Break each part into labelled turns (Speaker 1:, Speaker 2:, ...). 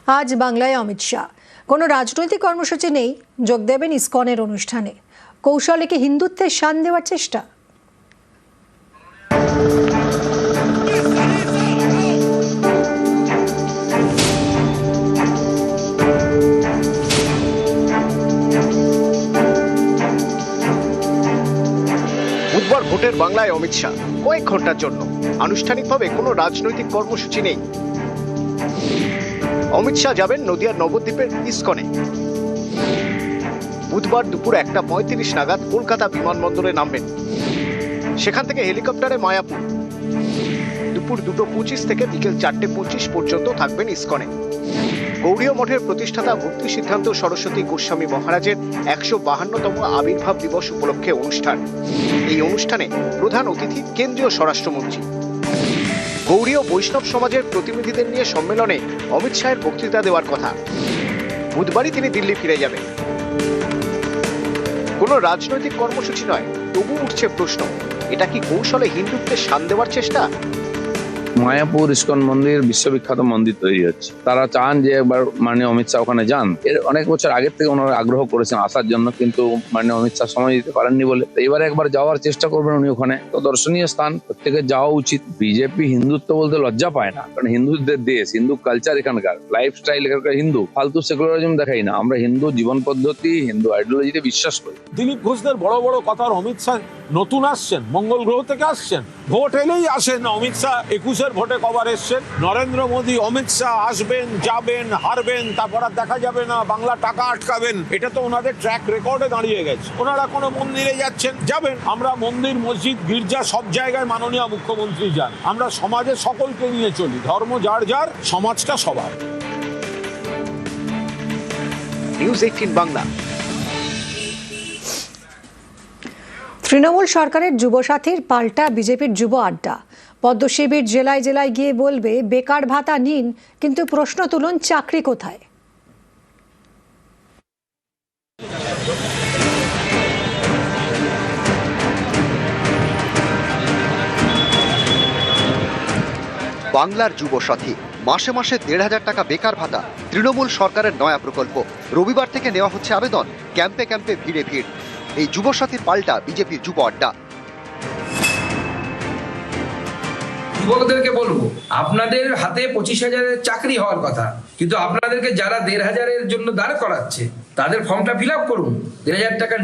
Speaker 1: আজ বাংলায় অমিত শাহ। কোনো রাজনৈতিক কর্মসূচি নেই, যোগ দেবেন ইসকনের অনুষ্ঠানে। কৌশলে কি হিন্দুত্বের শান দেওয়ার চেষ্টা?
Speaker 2: বুধবার ভোটের বাংলায় অমিত শাহ কয়েক ঘন্টার জন্য। আনুষ্ঠানিকভাবে কোনো রাজনৈতিক কর্মসূচি নেই। অমিত শাহ যাবেন নদিয়ার নবদ্বীপের ইসকনে। বুধবার দুপুর 1:35 নাগাদ কলকাতা বিমানবন্দরে নামবেন। সেখান থেকে হেলিকপ্টারে মায়াপুর। দুপুর 2:25 থেকে বিকেল 4:25 পর্যন্ত থাকবেন ইসকনে। গৌড়ীয় মঠের প্রতিষ্ঠাতা ভক্তি সিদ্ধান্ত সরস্বতী গোস্বামী মহারাজের 152তম আবির্ভাব দিবস উপলক্ষে অনুষ্ঠান। এই অনুষ্ঠানে প্রধান অতিথি কেন্দ্রীয় স্বরাষ্ট্রমন্ত্রী। গৌড়ীয় বৈষ্ণব সমাজের প্রতিনিধিদের নিয়ে সম্মেলনে অমিত শাহের বক্তৃতা দেওয়ার কথা। বুধবারই তিনি দিল্লি ফিরে যাবেন। কোনো রাজনৈতিক কর্মসূচি নয়, তবু উঠছে প্রশ্ন, এটা কি কৌশলে হিন্দুত্বের শান দেওয়ার চেষ্টা?
Speaker 3: মায়াপুর ইসকন মন্দির বিশ্ববিখ্যাত মন্দির তৈরি হচ্ছে। তারা চান যে একবার মাননীয় অমিত শাহ ওখানে যান। এর অনেক বছর আগের থেকে ওনারা আগ্রহ করেছেন আসার জন্য, কিন্তু মাননীয় অমিত শাহ সময় দিতে পারেননি বলে এবারে একবার যাওয়ার চেষ্টা করবেন উনি ওখানে। তো দর্শনীয় স্থান, প্রত্যেকের যাওয়া উচিত। বিজেপি হিন্দুত্ব বলতে লজ্জা পায় না, কারণ হিন্দুদের দেশ, হিন্দু কালচার এখানকার, লাইফস্টাইল এখানকার হিন্দু। ফালতু সেকুলারিজম দেখাই না, আমরা হিন্দু জীবন পদ্ধতি, হিন্দু আইডিওলজিতে বিশ্বাস করি।
Speaker 4: দিলীপ ঘোষদের বড় বড় কথা, অমিত শাহ নতুন আসছেন, মঙ্গল গ্রহ থেকে আসছেন, ভোট এলেই আসেন। অমিত শাহ 21-এর ভোটে কবার এসছেন। নরেন্দ্র মোদী অমিত শাহ আসবেন, যাবেন, হারবেন, তারপর আর দেখা যাবে না, বাংলা টাকা আটকাবেন। এটা তো ওনাদের ট্র্যাক রেকর্ডে দাঁড়িয়ে গেছে। ওনারা কোনো মন্দিরে যাচ্ছেন, যাবেন। আমরা মন্দির, মসজিদ, গির্জা সব জায়গায় মাননীয় মুখ্যমন্ত্রী যান। আমরা সমাজে সকলকে নিয়ে চলি, ধর্ম যার যার, সমাজটা সবার।
Speaker 2: নিউজ 18 বাংলা।
Speaker 1: তৃণমূল সরকারের যুবসাথীর পাল্টা বিজেপির যুব আড্ডা। পদ্ম শিবির জেলায় জেলায় গিয়ে বলবে বেকার ভাতা নিন, কিন্তু প্রশ্ন তুলুন চাকরি কোথায়?
Speaker 5: বাংলার যুবসাথী, মাসে মাসে 1,500 টাকা বেকার ভাতা, তৃণমূল সরকারের নয়া প্রকল্প। রবিবার থেকে নেওয়া হচ্ছে আবেদন, ক্যাম্পে ক্যাম্পে ভিড়ে ভিড়। এই যুবসাথীর পাল্টা বিজেপির যুব আড্ডা।
Speaker 6: যুবকদেরকে বলবো, আপনাদের হাতে 25,000-এর চাকরি হওয়ার কথা, কিন্তু আপনাদেরকে যারা 1,500-এর জন্য দাঁড় করাচ্ছে তাদের ফর্মটা ফিল আপ করুন, 1,000 টাকা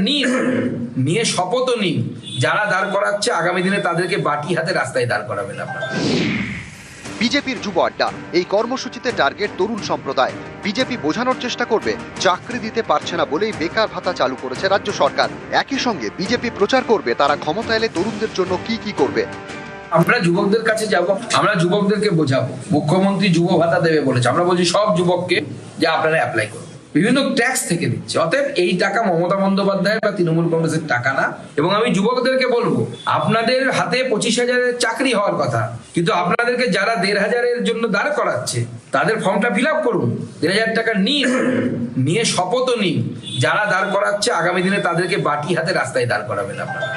Speaker 6: নিয়ে শপথও নিন। যারা দাঁড় করাচ্ছে আগামী দিনে তাদেরকে বাটি হাতে রাস্তায় দাঁড় করাবেন আপনারা।
Speaker 5: বিজেপির যুব আড্ডা। এই কর্মসূচিতে টার্গেট তরুণ সম্প্রদায়। বিজেপি বোঝানোর চেষ্টা করবে চাকরি দিতে পারছে না বলেই বেকার ভাতা চালু করেছে রাজ্য সরকার। একই সঙ্গে বিজেপি প্রচার করবে তারা ক্ষমতা এলে তরুণদের জন্য কি কি করবে।
Speaker 6: আমরা যুবকদের কাছে যাব, আমরা যুবকদেরকে বোঝাবো। মুখ্যমন্ত্রী যুব ভাতা দেবে বলেছে, আমরা বলছি সব যুবককে যে আপনারা অ্যাপ্লাই করুন। বিভিন্ন ট্যাক্স থেকে দিচ্ছে, অতএব এই টাকা মমতা বন্দ্যোপাধ্যায় বা তৃণমূল কংগ্রেসের টাকা না। এবং আমি যুবকদেরকে বলবো, আপনাদের হাতে 25,000-এর চাকরি হওয়ার কথা, কিন্তু আপনাদেরকে যারা 1,500-এর জন্য দাঁড় করাচ্ছে তাদের ফর্মটা ফিল আপ করুন, 1,000 টাকা নিয়ে শপথও নিন। যারা দাঁড় করাচ্ছে আগামী দিনে তাদেরকে বাটি হাতে রাস্তায় দাঁড় করাবেন আপনারা।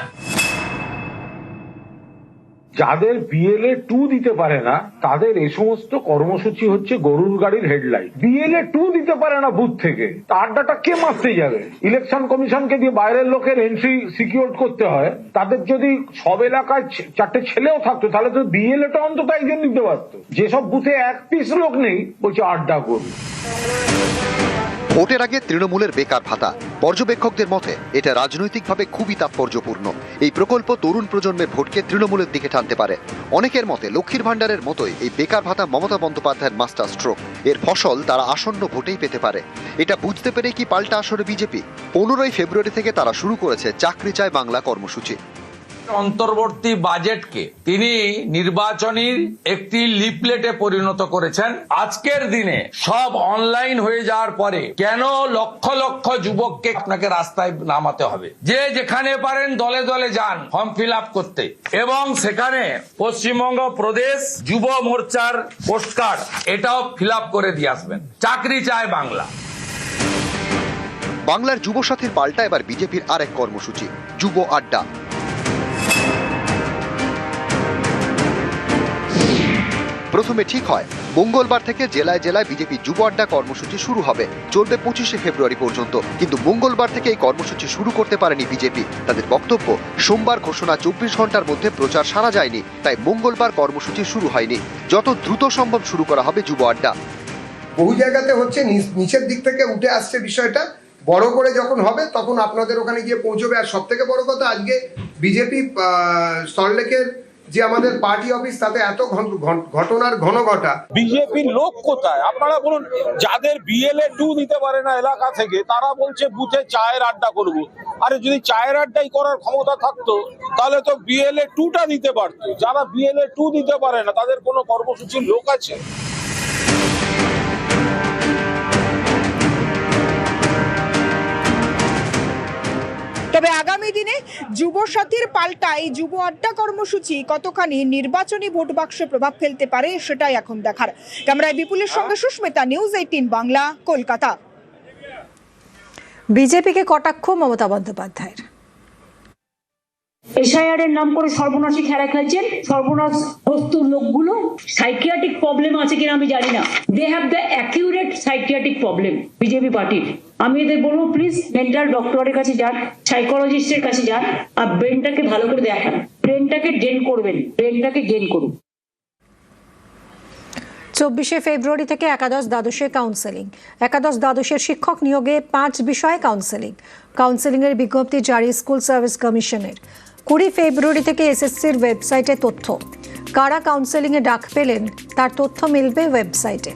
Speaker 7: যাদের বিএলএ 2 দিতে পারে না তাদের এই সমস্ত কর্মসূচি হচ্ছে গরুর গাড়ির হেডলাইট। বিএলএ 2 দিতে পারে না বুথ থেকে, তার আড্ডাটা কে মারতে যাবে? ইলেকশন কমিশনকে দিয়ে বাইরের লোকের এন্ট্রি সিকিউর করতে হয়। তাদের যদি সব এলাকায় 4টে ছেলেও থাকতো তাহলে তো বিএলএটা অন্তত একজন দিতে পারতো। যেসব বুথে 1 পিস লোক নেই, বলছে আড্ডা করুন।
Speaker 5: ভোটের আগে তৃণমূলের বেকার ভাতা, পর্যবেক্ষকদের মতে এটা রাজনৈতিকভাবে খুবই তাৎপর্যপূর্ণ। এই প্রকল্প তরুণ প্রজন্মের ভোটকে তৃণমূলের দিকে টানতে পারে। অনেকের মতে লক্ষ্মীর ভাণ্ডারের মতোই এই বেকার ভাতা মমতা বন্দ্যোপাধ্যায়ের মাস্টার স্ট্রোক। এর ফসল তারা আসন্ন ভোটেই পেতে পারে। এটা বুঝতে পেরে কি পাল্টা আসরে বিজেপি? 15ই ফেব্রুয়ারি থেকে তারা শুরু করেছে চাকরি চায় বাংলা কর্মসূচি।
Speaker 8: অন্তর্বর্তী বাজেটকে তিনি নির্বাচনীর একটি লিফলেটে পরিণত করেছেন। আজকের দিনে সব অনলাইন হয়ে যাওয়ার পরে কেন লক্ষ লক্ষ যুবককে আপনাকে রাস্তায় নামাতে হবে? যে যেখানে পারেন দলে দলে যান ফর্ম ফিল আপ করতে, এবং সেখানে পশ্চিমবঙ্গ প্রদেশ যুব মোর্চার পোস্টকার্ড এটাও ফিল আপ করে দিয়ে আসবেন। চাকরি চায় বাংলা।
Speaker 5: বাংলার যুবসাথীর পাল্টা এবার বিজেপির আরেক কর্মসূচি, যুব আড্ডা। প্রথমে ঠিক হয় মঙ্গলবার থেকে জেলায় জেলায় বিজেপি যুব আড্ডা কর্মসূচি শুরু হবে, চলবে 25শে ফেব্রুয়ারি পর্যন্ত। কিন্তু মঙ্গলবার থেকে এই কর্মসূচি শুরু করতে পারেনি বিজেপি। তাদের বক্তব্য, সোমবার ঘোষণা 24 ঘন্টার মধ্যে প্রচার সারা যায়নি, তাই মঙ্গলবার কর্মসূচি শুরু হয়নি। যত দ্রুত সম্ভব শুরু করা হবে যুব আড্ডা।
Speaker 9: বহু জায়গাতে হচ্ছে নিচের দিক থেকে উঠে আসছে বিষয়টা, বড় করে যখন হবে তখন আপনাদের ওখানে গিয়ে পৌঁছবে। আর সব থেকে বড় কথা, আজকে বিজেপি সল্টলেকের যে আমাদের পার্টি অফিস, তাতে এত ঘটনার ঘটা।
Speaker 4: বিজেপির লোক কোথায় আপনারা বলুন? যাদের BLA 2 দিতে পারে না এলাকা থেকে, তারা বলছে বুথে চায়ের আড্ডা করব। আরে যদি চায়ের আড্ডাই করার ক্ষমতা থাকতো তাহলে তো BLA 2টা দিতে পারতো। যারা BLA 2 দিতে পারে না, তাদের কোনো কর্মসূচির লোক আছে?
Speaker 10: তবে আগামী দিনে যুবসাথীর পাল্টা এই যুব আড্ডা কর্মসূচি কতখানি নির্বাচনী ভোট বাক্সে প্রভাব ফেলতে পারে সেটাই এখন দেখার। ক্যামেরায় বিপুলের সঙ্গে সুস্মিতা, নিউজ 18 বাংলা, কলকাতা।
Speaker 1: বিজেপিকে কটাক্ষ মমতা বন্দ্যোপাধ্যায়ের।
Speaker 11: এসআইআর এর নাম করে সর্বনাশী খেলা খেলছেন। সর্বনাশ বস্তুর লোকগুলো সাইকিয়াট্রিক প্রবলেম আছে কিনা আমি জানি না। They have the accurate psychiatric problem BJP পার্টির। আমি এদের বলবো, প্লিজ মেন্টাল ডক্টরের কাছে যান, সাইকোলজিস্টের কাছে যান, আর ব্রেনটাকে ভালো করে দেখান। ব্রেনটাকে ড্রেন করবেন, ব্রেনটাকে গেইন করুন।
Speaker 1: 24শে ফেব্রুয়ারি থেকে একাদশ দ্বাদশে কাউন্সেলিং। একাদশ দ্বাদশের শিক্ষক নিয়োগে 5 বিষয়ে কাউন্সেলিং। কাউন্সেলিংয়ের বিজ্ঞপ্তি জারি স্কুল সার্ভিস কমিশনের। 20 ফেব্রুয়ারি থেকে এসএসসির ওয়েবসাইটে তথ্য। কারা কাউন্সেলিংয়ে ডাক পেলেন তার তথ্য মিলবে ওয়েবসাইটে।